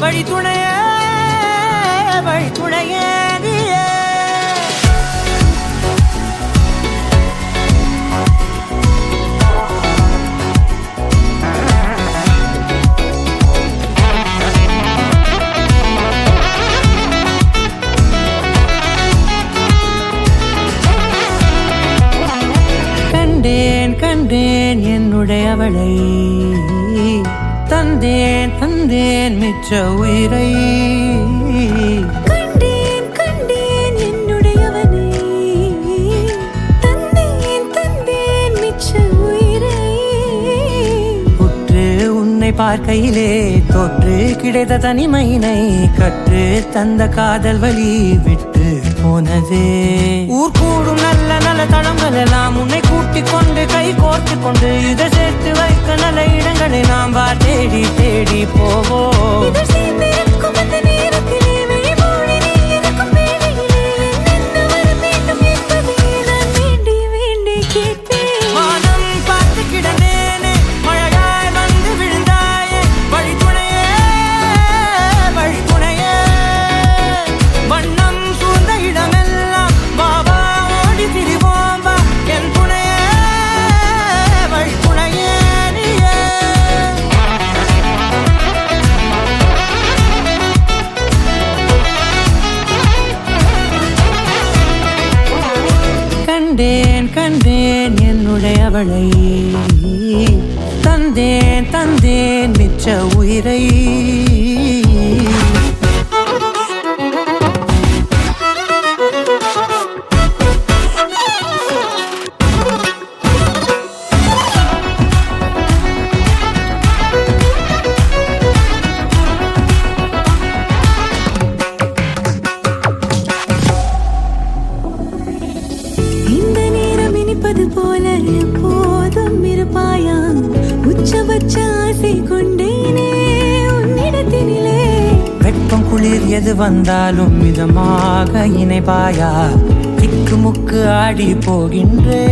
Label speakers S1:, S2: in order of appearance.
S1: வழி துணைய வழி துணைய கண்டேன் என்னுடையவளை தந்தேன் தந்தேன் மிச்ச உயிரை
S2: கண்டேன் என்னுடையவனை தந்தேன் தந்தேன் மிச்ச உயிரை
S1: உற்று உன்னை பார்க்கையிலே தொற்று கிடைத்த தனிமையினை கற்று தந்த காதல் வழி விட்டு போனதே ஊர் கூடும் நல்ல நல்ல தளங்கள் எல்லாம் உன்னை கூட்டிக் கொண்டு கை கோர்த்து கொண்டு இதை சேர்த்து வைக்க நல்ல இடங்களை நாம் தேடி தேடி போவோம். கண்டேன் என்னுடையவளை தந்தேன் தந்தேன் மிச்ச உயிரை
S2: போல எப்போதும் இருப்பாயா உச்சபட்ச ஆசை கொண்டேனே உன்னிடத்தினிலே
S1: வெப்பம் குளிர் எது வந்தாலும் மிதமாக இணைப்பாயா திக்கு முக்கு ஆடி போகின்றே